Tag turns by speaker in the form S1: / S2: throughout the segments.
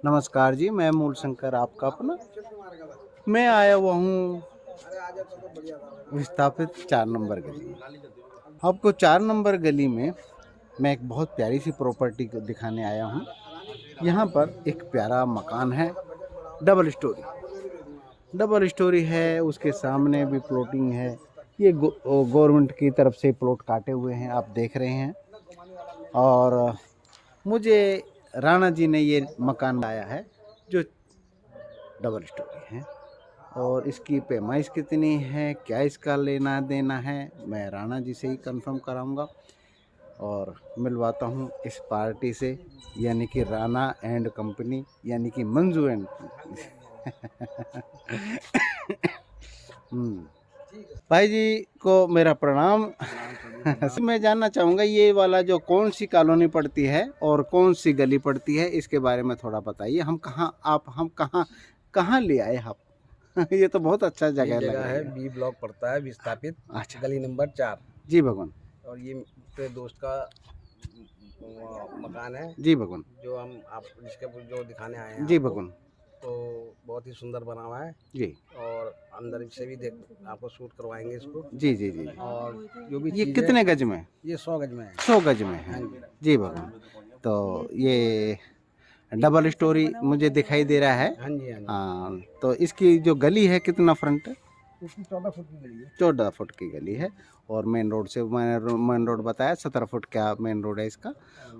S1: नमस्कार जी, मैं मूल शंकर आपका अपना। मैं आया हुआ हूँ विस्थापित 4 नंबर गली में। आपको 4 नंबर गली में मैं एक बहुत प्यारी सी प्रॉपर्टी को दिखाने आया हूँ। यहाँ पर एक प्यारा मकान है, डबल स्टोरी है। उसके सामने भी प्लॉटिंग है। ये गवर्नमेंट की तरफ से प्लॉट काटे हुए हैं, आप देख रहे हैं। और मुझे राणा जी ने ये मकान लाया है जो डबल स्टोरी है। और इसकी पैमाइश कितनी है, क्या इसका लेना देना है, मैं राणा जी से ही कंफर्म कराऊंगा और मिलवाता हूँ इस पार्टी से, यानी कि राणा एंड कंपनी, यानी कि मंजू एंड भाई जी को मेरा प्रणाम। मैं जानना चाहूँगा ये वाला जो कौन सी कॉलोनी पड़ती है और कौन सी गली पड़ती है, इसके बारे में थोड़ा बताइए। हम कहाँ ले आए आप? ये तो बहुत अच्छा जगह लग रहा
S2: है। बी ब्लॉक पड़ता है, विस्थापित।
S1: अच्छा,
S2: गली नंबर 4।
S1: जी भगवान।
S2: और ये मेरे दोस्त का मकान है
S1: जी भगवान।
S2: जो हम आप जिसके जो दिखाने आए हैं
S1: जी भगवान।
S2: तो बहुत ही सुंदर बना हुआ है
S1: जी।
S2: और अंदर से भी आपको शूट करवाएंगे इसको।
S1: जी जी जी।
S2: और जो भी
S1: ये कितने गज में?
S2: ये 100 गज में है।
S1: 100 गज में है। जी भगवान। तो ये डबल स्टोरी मुझे दिखाई दे रहा है।
S2: हाँ जी,
S1: हाँ। तो इसकी जो गली है कितना फ्रंट है?
S2: इसकी 14 फुट की गली है।
S1: 14 फुट की गली है। और मेन रोड से, मेन रोड बताया 17 फुट का मेन रोड है इसका,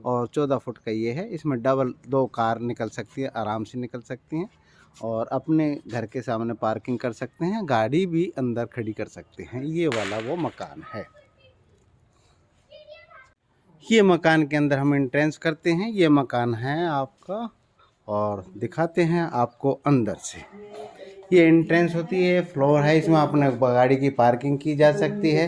S1: और 14 फुट का ये है। इसमें डबल 2 कार निकल सकती है, आराम से निकल सकती हैं। और अपने घर के सामने पार्किंग कर सकते हैं, गाड़ी भी अंदर खड़ी कर सकते हैं। ये वाला वो मकान है। ये मकान के अंदर हम एंट्रेंस करते हैं। ये मकान है आपका और दिखाते हैं आपको अंदर से। ये एंट्रेंस होती है, फ्लोर है, इसमें अपने गाड़ी की पार्किंग की जा सकती है।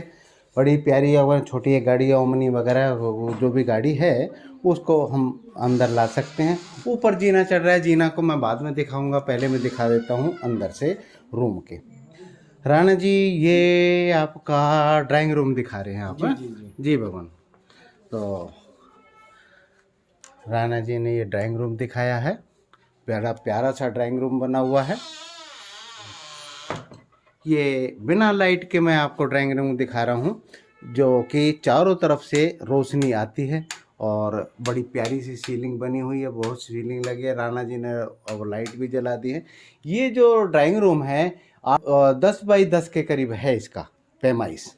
S1: बड़ी प्यारी, अगर छोटी गाड़ी ओमनी वगैरह जो भी गाड़ी है उसको हम अंदर ला सकते हैं। ऊपर जीना चढ़ रहा है, जीना को मैं बाद में दिखाऊंगा, पहले मैं दिखा देता हूँ अंदर से रूम के। राणा जी ये आपका ड्राइंग रूम दिखा रहे हैं आप? जी भगवान। तो राणा जी ने ये ड्राइंग रूम दिखाया है। प्यारा प्यारा सा ड्राइंग रूम बना हुआ है। ये बिना लाइट के मैं आपको ड्राइंग रूम दिखा रहा हूँ, जो कि चारों तरफ से रोशनी आती है और बड़ी प्यारी सी सीलिंग बनी हुई है। बहुत सीलिंग लगी है, राणा जी ने और लाइट भी जला दी है। ये जो ड्राइंग रूम है 10 बाई 10 के करीब है। इसका पैमाइश,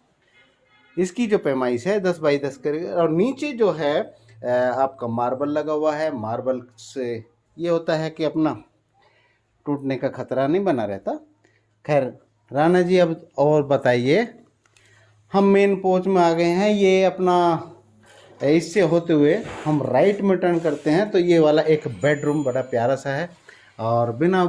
S1: इसकी जो पैमाइश है 10 बाई 10 करीब। और नीचे जो है आपका मार्बल लगा हुआ है। मार्बल से ये होता है कि अपना टूटने का खतरा नहीं बना रहता। खैर राणा जी अब और बताइए। हम मेन पोर्च में आ गए हैं। ये अपना इससे होते हुए हम राइट में टर्न करते हैं तो ये वाला एक बेडरूम बड़ा प्यारा सा है और बिना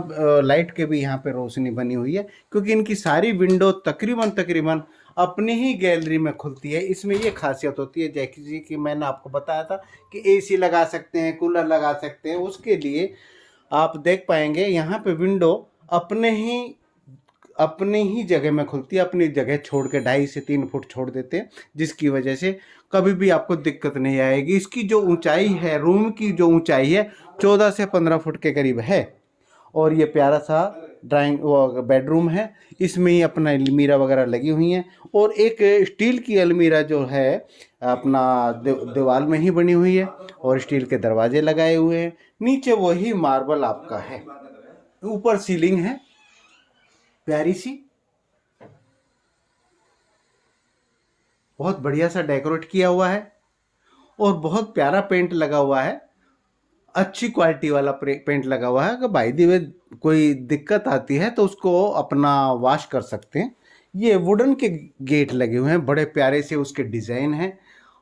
S1: लाइट के भी यहाँ पे रोशनी बनी हुई है, क्योंकि इनकी सारी विंडो तकरीबन अपनी ही गैलरी में खुलती है। इसमें ये खासियत होती है जैसे कि मैंने आपको बताया था कि एसी लगा सकते हैं, कूलर लगा सकते हैं। उसके लिए आप देख पाएंगे यहाँ पे विंडो अपने ही जगह में खुलती है, अपनी जगह छोड़ के 2.5 से 3 फुट छोड़ देते हैं, जिसकी वजह से कभी भी आपको दिक्कत नहीं आएगी। इसकी जो ऊंचाई है, रूम की जो ऊंचाई है 14 से 15 फुट के करीब है। और ये प्यारा सा बेडरूम है। इसमें ही अपना अलमीरा वगैरह लगी हुई हैं और एक स्टील की अलमीरा जो है अपना दीवार में ही बनी हुई है और स्टील के दरवाजे लगाए हुए हैं। नीचे वही मार्बल आपका है। ऊपर सीलिंग है प्यारी सी, बहुत बढ़िया सा डेकोरेट किया हुआ है और बहुत प्यारा पेंट लगा हुआ है। अच्छी क्वालिटी वाला पेंट लगा हुआ है कि बाय द वे कोई दिक्कत आती है तो उसको अपना वॉश कर सकते हैं। ये वुडन के गेट लगे हुए हैं, बड़े प्यारे से उसके डिज़ाइन हैं।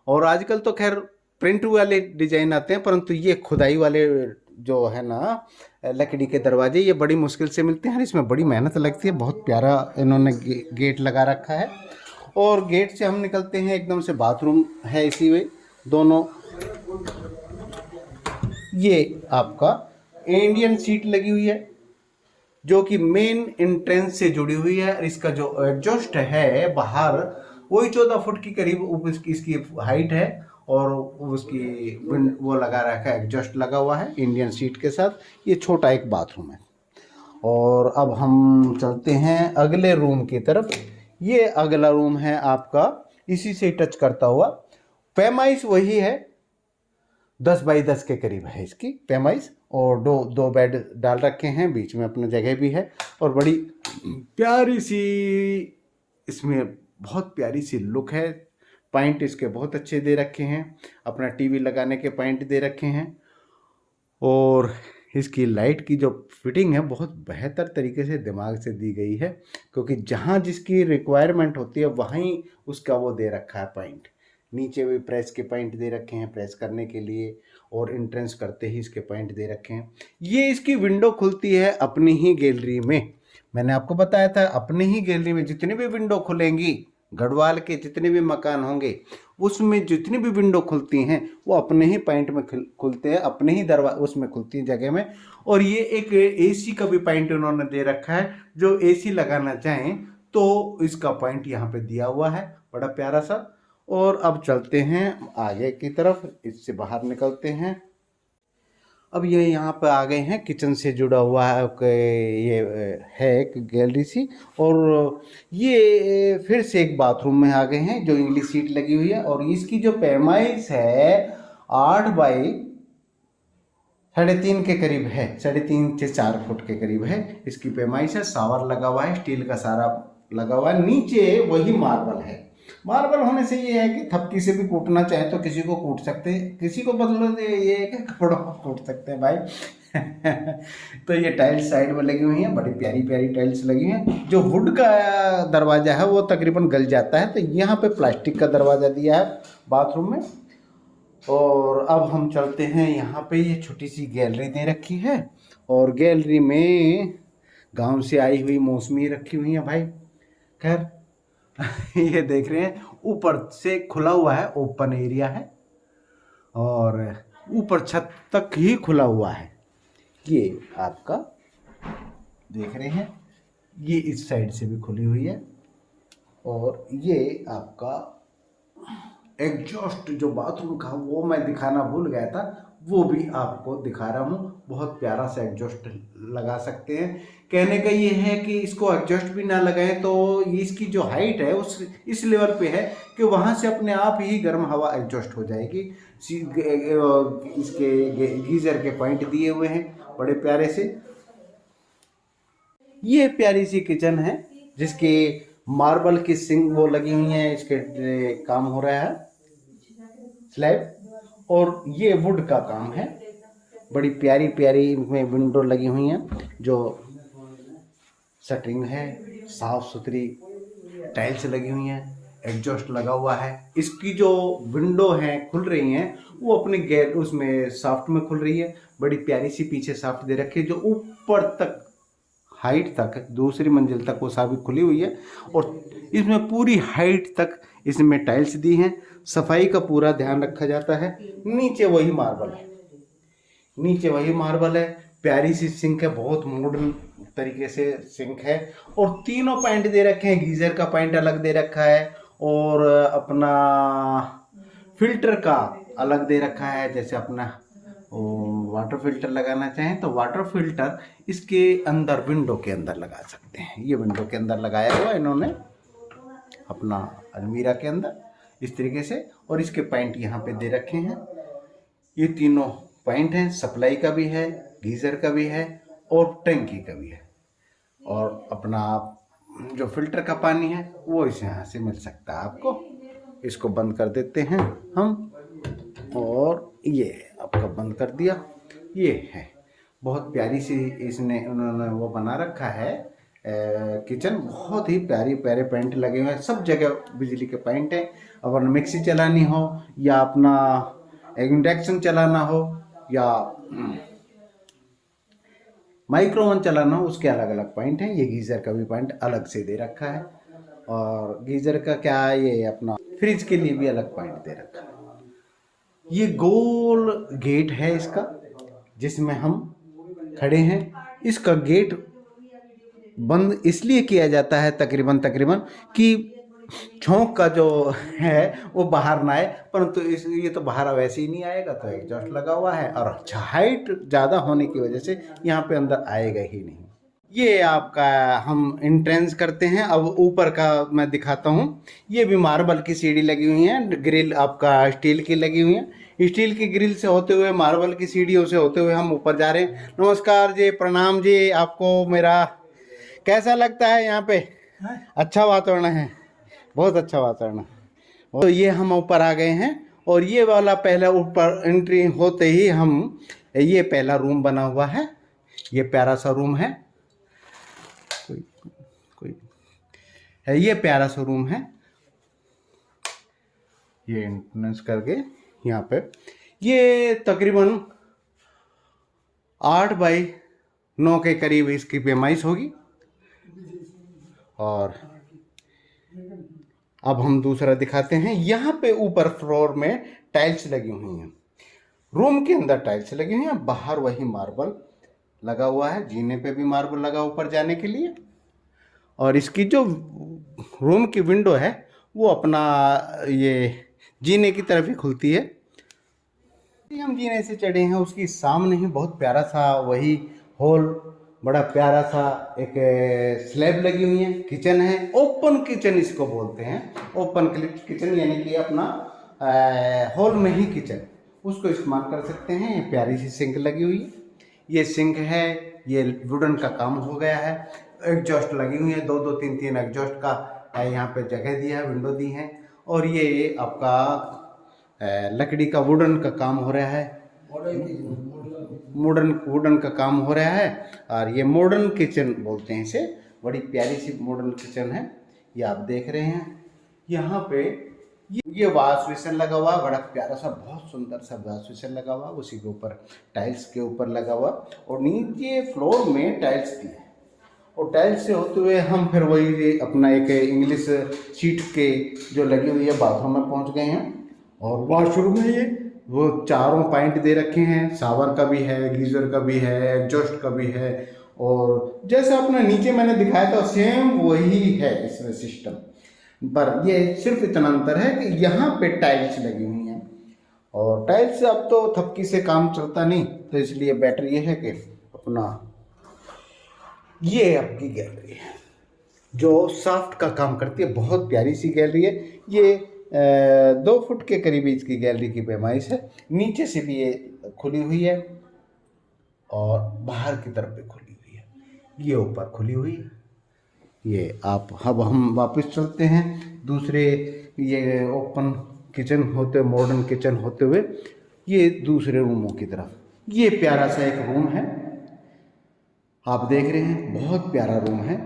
S1: और आजकल तो खैर प्रिंट वाले डिज़ाइन आते हैं, परंतु ये खुदाई वाले जो है ना लकड़ी के दरवाजे, ये बड़ी मुश्किल से मिलते हैं। इसमें बड़ी मेहनत लगती है। बहुत प्यारा इन्होंने गेट लगा रखा है। और गेट से हम निकलते हैं, एकदम से बाथरूम है इसी में दोनों। ये आपका इंडियन सीट लगी हुई है जो कि मेन एंट्रेंस से जुड़ी हुई है। इसका जो एग्जॉस्ट है बाहर वही 14 फुट की करीब इसकी हाइट है और उसकी वो लगा रखा है, एग्जॉस्ट लगा हुआ है इंडियन सीट के साथ। ये छोटा एक बाथरूम है। और अब हम चलते हैं अगले रूम की तरफ। ये अगला रूम है आपका, इसी से टच करता हुआ। पैमाइश वही है, 10 बाई 10 के करीब है इसकी पैमाइश। और दो बेड डाल रखे हैं, बीच में अपना जगह भी है। और बड़ी प्यारी सी इसमें बहुत प्यारी सी लुक है। पॉइंट इसके बहुत अच्छे दे रखे हैं, अपना टीवी लगाने के पॉइंट दे रखे हैं। और इसकी लाइट की जो फिटिंग है बहुत बेहतर तरीके से दिमाग से दी गई है, क्योंकि जहाँ जिसकी रिक्वायरमेंट होती है वहीं उसका वो दे रखा है पॉइंट। नीचे भी प्रेस के पॉइंट दे रखे हैं प्रेस करने के लिए, और एंट्रेंस करते ही इसके पॉइंट दे रखे हैं। ये इसकी विंडो खुलती है अपनी ही गैलरी में। मैंने आपको बताया था अपनी ही गैलरी में जितनी भी विंडो खुलेंगी, गढ़वाल के जितने भी मकान होंगे उसमें जितनी भी विंडो खुलती हैं वो अपने ही पॉइंट में खुलते हैं, अपने ही दरवाजे उसमें खुलती हैं जगह में। और ये एक एसी का भी पॉइंट उन्होंने दे रखा है, जो एसी लगाना चाहें तो इसका पॉइंट यहाँ पे दिया हुआ है, बड़ा प्यारा सा। और अब चलते हैं आगे की तरफ, इससे बाहर निकलते हैं। अब ये यहाँ पे आ गए हैं, किचन से जुड़ा हुआ है ये है एक गैलरी सी। और ये फिर से एक बाथरूम में आ गए हैं, जो इंग्लिश सीट लगी हुई है। और इसकी जो पैमाइश है 8 बाई 3.5 के करीब है, 3.5 से 4 फुट के करीब है इसकी पैमाइश है। शावर लगा हुआ है, स्टील का सारा लगा हुआ है। नीचे वही मार्बल है। मार्बल होने से ये है कि थपकी से भी कूटना चाहे तो किसी को कूट सकते हैं, किसी को मतलब ये है कि कपड़ों को कूट सकते हैं भाई। तो ये टाइल्स साइड में लगी हुई हैं, बड़ी प्यारी प्यारी टाइल्स लगी हैं। जो वुड का दरवाज़ा है वो तकरीबन गल जाता है, तो यहाँ पे प्लास्टिक का दरवाज़ा दिया है बाथरूम में। और अब हम चलते हैं, यहाँ पे ये छोटी सी गैलरी दे रखी है। और गैलरी में गांव से आई हुई मौसमी रखी हुई है भाई। खैर ये देख रहे हैं ऊपर से खुला हुआ है, ओपन एरिया है और ऊपर छत तक ही खुला हुआ है। ये आपका देख रहे हैं, ये इस साइड से भी खुली हुई है। और ये आपका एग्जॉस्ट जो बाथरूम का वो मैं दिखाना भूल गया था, वो भी आपको दिखा रहा हूँ। बहुत प्यारा सा एग्जॉस्ट लगा सकते हैं। कहने का ये है कि इसको एग्जॉस्ट भी ना लगाएं तो इसकी जो हाइट है उस इस लेवल पे है कि वहाँ से अपने आप ही गर्म हवा एग्जॉस्ट हो जाएगी। इसके गीज़र के पॉइंट दिए हुए हैं बड़े प्यारे से। ये प्यारी सी किचन है जिसके मार्बल की सिंक वो लगी हुई है, इसके काम हो रहा है स्लैब। और ये वुड का काम है, बड़ी प्यारी प्यारी इनमें विंडो लगी हुई हैं, जो शटरिंग है, साफ सुथरी टाइल्स लगी हुई हैं, एग्जॉस्ट लगा हुआ है। इसकी जो विंडो हैं खुल रही हैं वो अपने गेट उसमें साफ्ट में खुल रही है। बड़ी प्यारी सी पीछे साफ्ट दे रखी है, जो ऊपर तक हाइट तक दूसरी मंजिल तक वो साबित खुली हुई है। और इसमें पूरी हाइट तक इसमें टाइल्स दी हैं। सफाई का पूरा ध्यान रखा जाता है। नीचे वही मार्बल है, नीचे वही मार्बल है। प्यारी सी सिंक है, बहुत मॉडर्न तरीके से सिंक है। और तीनों पॉइंट दे रखे हैं, गीजर का पॉइंट अलग दे रखा है और अपना फिल्टर का अलग दे रखा है। जैसे अपना वाटर फिल्टर लगाना चाहें तो वाटर फिल्टर इसके अंदर विंडो के अंदर लगा सकते हैं। ये विंडो के अंदर लगाया हुआ इन्होंने अपना अलमीरा के अंदर इस तरीके से। और इसके पॉइंट यहाँ पे दे रखे हैं। ये तीनों पॉइंट हैं, सप्लाई का भी है, गीज़र का भी है और टंकी का भी है। और अपना जो फिल्टर का पानी है वो इस यहाँ से मिल सकता है आपको। इसको बंद कर देते हैं हम, और ये आपका बंद कर दिया। ये है बहुत प्यारी सी इसने उन्होंने वो बना रखा है किचन। बहुत ही प्यारी प्यारे पेंट लगे हुए हैं, सब जगह बिजली के पेंट है। अगर मिक्सी चलानी हो या अपना इंडक्शन चलाना हो या माइक्रोवन चलाना हो, उसके अलग अलग पॉइंट हैं। ये गीज़र का भी पॉइंट अलग से दे रखा है। और गीज़र का क्या है, ये अपना फ्रिज के लिए भी अलग पॉइंट दे रखा है। ये गोल गेट है इसका, जिसमें हम खड़े हैं। इसका गेट बंद इसलिए किया जाता है तकरीबन कि छोंक का जो है वो बाहर ना आए, परंतु इस ये तो बाहर वैसे ही नहीं आएगा, तो एग्जॉस्ट लगा हुआ है और हाइट ज़्यादा होने की वजह से यहाँ पे अंदर आएगा ही नहीं। ये आपका हम एंट्रेंस करते हैं। अब ऊपर का मैं दिखाता हूँ। ये भी मार्बल की सीढ़ी लगी हुई है, ग्रिल आपका स्टील की लगी हुई है। स्टील की ग्रिल से होते हुए, मार्बल की सीढ़ियों से होते हुए हम ऊपर जा रहे हैं। नमस्कार जी, प्रणाम जी। आपको मेरा कैसा लगता है यहाँ पे? अच्छा वातावरण है, बहुत अच्छा वातावरण है। तो ये हम ऊपर आ गए हैं और ये वाला पहला ऊपर एंट्री होते ही हम, ये पहला रूम बना हुआ है। ये प्यारा सा रूम है, कोई है, ये प्यारा सा रूम है। ये एंट्रेंस करके यहाँ पे ये तकरीबन 8 बाई 9 के करीब इसकी पैमाइश होगी। और अब हम दूसरा दिखाते हैं। यहाँ पे ऊपर फ्लोर में टाइल्स लगी हुई हैं, रूम के अंदर टाइल्स लगी हुई हैं, बाहर वही मार्बल लगा हुआ है। जीने पे भी मार्बल लगा ऊपर जाने के लिए। और इसकी जो रूम की विंडो है वो अपना ये जीने की तरफ ही खुलती है। हम जीने से चढ़े हैं, उसकी सामने ही बहुत प्यारा सा वही हॉल, बड़ा प्यारा सा एक स्लैब लगी हुई है। किचन है, ओपन किचन इसको बोलते हैं। ओपन किचन यानी कि अपना हॉल में ही किचन, उसको इस्तेमाल कर सकते हैं। ये प्यारी सी सिंक लगी हुई है। ये सिंक है, ये वुडन का काम हो गया है। एग्जॉस्ट लगी हुई है, 2-2 3-3 एग्जॉस्ट का यहाँ पे जगह दिया है, विंडो दी है। और ये आपका लकड़ी का वुडन का काम हो रहा है, वुडन का काम हो रहा है। और ये मॉडर्न किचन बोलते हैं इसे। बड़ी प्यारी सी मॉडर्न किचन है, ये आप देख रहे हैं। यहाँ पे ये वॉश बेसिन लगा हुआ, बड़ा प्यारा सा, बहुत सुंदर सा वॉश बेसिन लगा हुआ, उसी के ऊपर टाइल्स के ऊपर लगा हुआ। और नीचे फ्लोर में टाइल्स दी है। और टाइल्स से होते हुए हम फिर वही अपना एक इंग्लिश सीट के जो लगी हुई है बाथरूम में पहुंच गए हैं। और वॉशरूम में ये वो चारों पॉइंट दे रखे हैं, शावर का भी है, गीजर का भी है, एग्जॉस्ट का भी है। और जैसे अपना नीचे मैंने दिखाया था सेम वही है इसमें सिस्टम, पर ये सिर्फ इतना अंतर है कि यहाँ पे टाइल्स लगी हुई हैं। और टाइल्स से अब तो थपकी से काम चलता नहीं, तो इसलिए बेटर ये है कि अपना ये आपकी गैलरी है जो सॉफ्ट का काम करती है। बहुत प्यारी सी गैलरी है। ये 2 फुट के करीब इसकी गैलरी की पैमाइश है। नीचे से भी ये खुली हुई है और बाहर की तरफ भी खुली हुई है, ये ऊपर खुली हुई है। ये आप, अब हम वापस चलते हैं दूसरे, ये ओपन किचन होते, मॉडर्न किचन होते हुए ये दूसरे रूमों की तरफ। ये प्यारा सा एक रूम है, आप देख रहे हैं, बहुत प्यारा रूम है।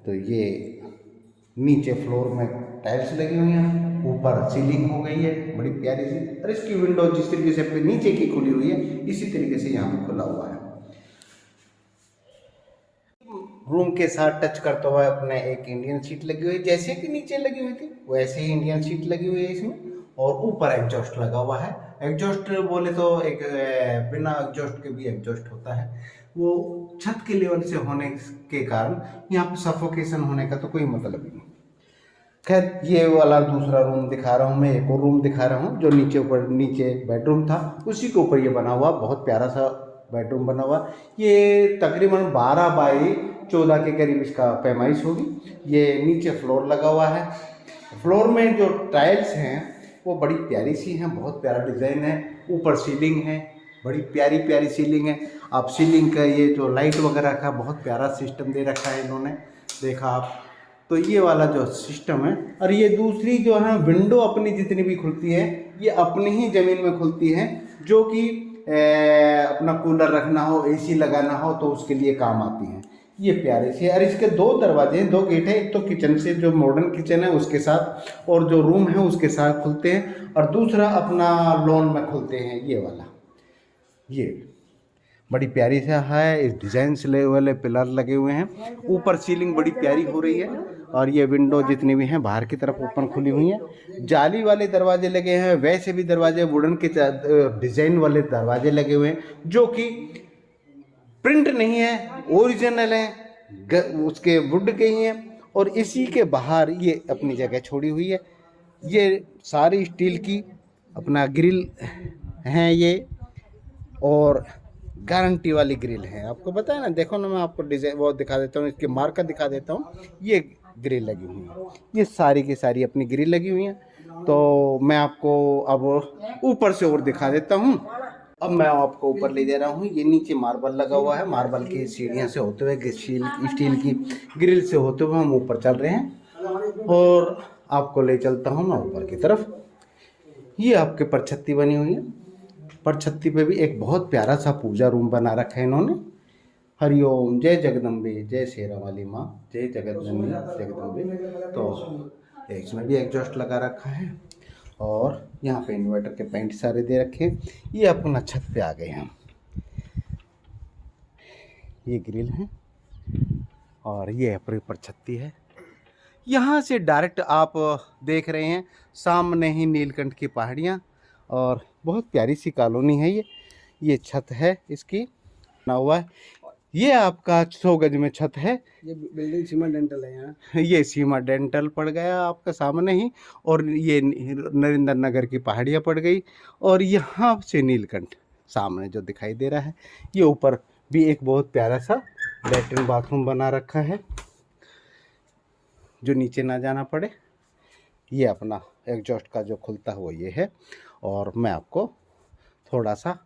S1: तो ये नीचे फ्लोर में टाइल्स लगी हुई हैं, ऊपर सीलिंग हो गई है बड़ी प्यारी सी। और इसकी विंडो जिस तरीके से नीचे की खुली हुई है, इसी तरीके से यहाँ पे खुला हुआ है। रूम के साथ टच करते हुए अपने एक इंडियन सीट लगी हुई है, जैसे कि नीचे लगी हुई थी वैसे ही इंडियन सीट लगी हुई है इसमें। और ऊपर एग्जॉस्ट लगा हुआ है। एग्जॉस्ट बोले तो एक बिना एग्जॉस्ट के भी एग्जॉस्ट होता है, वो छत के लेवल से होने के कारण यहाँ पे सफोकेशन होने का तो कोई मतलब नहीं। खैर, ये वाला दूसरा रूम दिखा रहा हूँ मैं, एक और रूम दिखा रहा हूँ जो नीचे बेडरूम था, उसी के ऊपर ये बना हुआ बहुत प्यारा सा बेडरूम बना हुआ। ये तकरीबन 12 बाई 14 के करीब इसका पैमाइश होगी। ये नीचे फ्लोर लगा हुआ है। फ्लोर में जो टाइल्स हैं वो बड़ी प्यारी सी हैं, बहुत प्यारा डिज़ाइन है। ऊपर सीलिंग है, बड़ी प्यारी प्यारी सीलिंग है। आप सीलिंग का ये जो लाइट वगैरह का बहुत प्यारा सिस्टम दे रखा है इन्होंने, देखा आप। तो ये वाला जो सिस्टम है। और ये दूसरी जो है विंडो अपनी जितनी भी खुलती है ये अपनी ही ज़मीन में खुलती है, जो कि अपना कूलर रखना हो, एसी लगाना हो तो उसके लिए काम आती हैं। ये प्यारे से। और इसके 2 दरवाजे, 2 गेट है। एक तो किचन से, जो मॉडर्न किचन है उसके साथ, और जो रूम है उसके साथ खुलते हैं। और दूसरा अपना लॉन में खुलते हैं, ये वाला। ये बड़ी प्यारी सा है, इस डिज़ाइन से वाले पिलर लगे हुए हैं। ऊपर सीलिंग बड़ी प्यारी हो रही है। और ये विंडो जितनी भी हैं बाहर की तरफ ओपन खुली हुई हैं। जाली वाले दरवाजे लगे हैं, वैसे भी दरवाजे वुडन के डिज़ाइन वाले दरवाजे लगे हुए हैं, जो कि प्रिंट नहीं है, ओरिजिनल है, उसके वुड के ही हैं। और इसी के बाहर ये अपनी जगह छोड़ी हुई है। ये सारी स्टील की अपना ग्रिल हैं ये, और गारंटी वाली ग्रिल है। आपको पता है ना, देखो ना, मैं आपको डिजाइन वो दिखा देता हूँ, इसके मार्का दिखा देता हूँ। ये ग्रिल लगी हुई है, ये सारी की सारी अपनी ग्रिल लगी हुई हैं। तो मैं आपको अब ऊपर से और दिखा देता हूँ। अब मैं आपको ऊपर ले जा रहा हूँ। ये नीचे मार्बल लगा हुआ है, मार्बल की सीढ़ियाँ से होते हुए स्टील की ग्रिल से होते हुए हम ऊपर चल रहे हैं, और आपको ले चलता हूँ मैं ऊपर की तरफ। ये आपके परछत्ती बनी हुई है। परछत्ती पे भी एक बहुत प्यारा सा पूजा रूम बना रखा है इन्होंने। हरिओम, जय जगदम्बे, जय शेरा वाली माँ, जय जगदम्बे जगदम्बे। तो इसमें भी एग्जॉस्ट लगा रखा है, और यहाँ पे इन्वर्टर के पैंट सारे दे रखे हैं। ये अपना छत पे आ गए हम। ये ग्रिल है, और ये अपनी परछत्ती है। यहाँ से डायरेक्ट आप देख रहे हैं सामने ही नीलकंठ की पहाड़ियाँ, और बहुत प्यारी सी कॉलोनी है ये छत है इसकी बना हुआ है। ये आपका 100 गज में छत है।
S2: ये बिल्डिंग सीमा डेंटल है यहाँ।
S1: ये सीमा डेंटल पड़ गया आपका सामने ही, और ये नरेंद्र नगर की पहाड़ियाँ पड़ गई, और यहाँ से नीलकंठ सामने जो दिखाई दे रहा है। ये ऊपर भी एक बहुत प्यारा सा लेटरिन बाथरूम बना रखा है, जो नीचे ना जाना पड़े। ये अपना एग्जॉस्ट का जो खुलता है वो ये है, और मैं आपको थोड़ा सा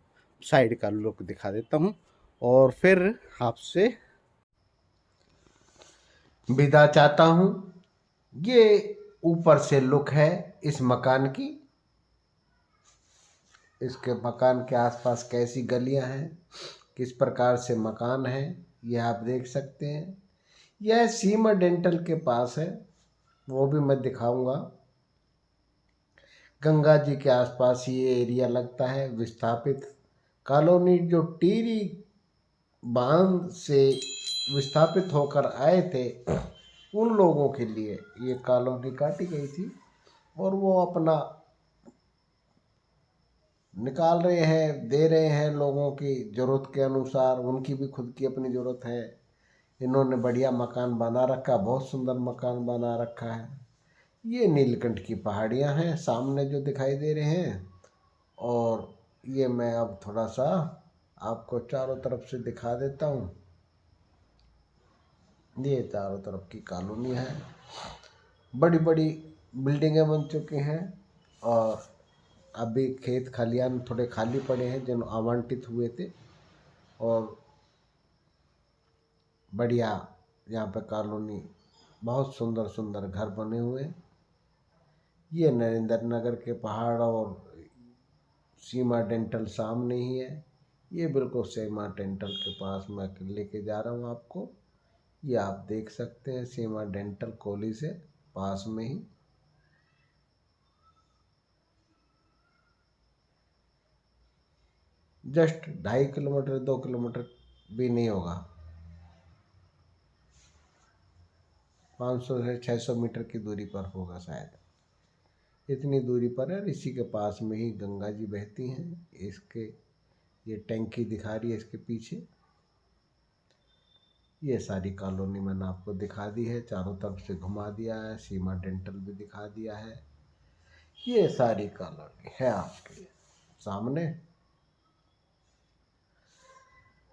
S1: साइड का लुक दिखा देता हूँ, और फिर आपसे विदा चाहता हूँ। ये ऊपर से लुक है इस मकान की। इसके मकान के आसपास कैसी गलियां हैं, किस प्रकार से मकान है, ये आप देख सकते हैं। यह सीमा डेंटल के पास है, वो भी मैं दिखाऊंगा। गंगा जी के आसपास ये एरिया लगता है। विस्थापित कॉलोनी जो टिहरी बांध से विस्थापित होकर आए थे, उन लोगों के लिए ये कॉलोनी काटी गई थी, और वो अपना निकाल रहे हैं, दे रहे हैं लोगों की ज़रूरत के अनुसार। उनकी भी खुद की अपनी ज़रूरत है। इन्होंने बढ़िया मकान बना रखा, बहुत सुंदर मकान बना रखा है। ये नीलकंठ की पहाड़ियाँ हैं सामने जो दिखाई दे रहे हैं, और ये मैं अब थोड़ा सा आपको चारों तरफ से दिखा देता हूँ। ये चारों तरफ की कॉलोनी है, बड़ी बड़ी बिल्डिंगें बन चुकी हैं, और अभी खेत खलियान थोड़े खाली पड़े हैं जो आवंटित हुए थे, और बढ़िया यहाँ पे कॉलोनी, बहुत सुंदर सुंदर घर बने हुए। ये नरेंद्र नगर के पहाड़ और सीमा डेंटल सामने ही है। ये बिल्कुल सीमा डेंटल के पास मैं लेके जा रहा हूँ आपको। ये आप देख सकते हैं सीमा डेंटल कोली से पास में ही। जस्ट 2.5 किलोमीटर 2 किलोमीटर भी नहीं होगा, 500 से 600 मीटर की दूरी पर होगा शायद, इतनी दूरी पर है। इसी के पास में ही गंगा जी बहती हैं। इसके ये टैंकी दिखा रही है इसके पीछे। ये सारी कॉलोनी मैंने आपको दिखा दी है, चारों तरफ से घुमा दिया है, सीमा डेंटल भी दिखा दिया है। ये सारी कॉलोनी है आपके सामने।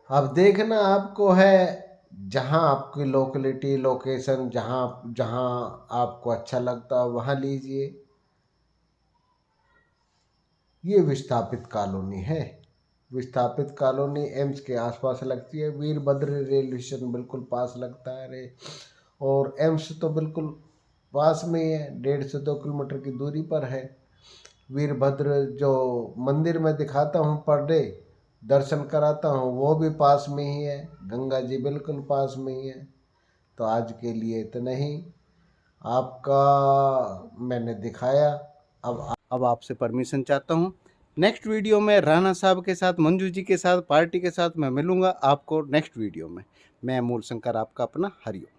S1: अब देखना आपको है, जहाँ आपकी लोकेलिटी लोकेशन जहाँ जहाँ आपको अच्छा लगता है वहाँ लीजिए। ये विस्थापित कॉलोनी है। विस्थापित कॉलोनी एम्स के आसपास लगती है। वीरभद्र रेलवे स्टेशन बिल्कुल पास लगता है रे, और एम्स तो बिल्कुल पास में ही है, 1.5 से 2 किलोमीटर की दूरी पर है। वीरभद्र जो मंदिर में दिखाता हूँ पर डे, दर्शन कराता हूँ, वो भी पास में ही है। गंगा जी बिल्कुल पास में ही है। तो आज के लिए इतना ही आपका मैंने दिखाया। अब आपसे परमिशन चाहता हूँ। नेक्स्ट वीडियो में राणा साहब के साथ, मंजू जी के साथ, पार्टी के साथ मैं मिलूँगा आपको नेक्स्ट वीडियो में। मैं मूल शंकर आपका अपना हरिओम।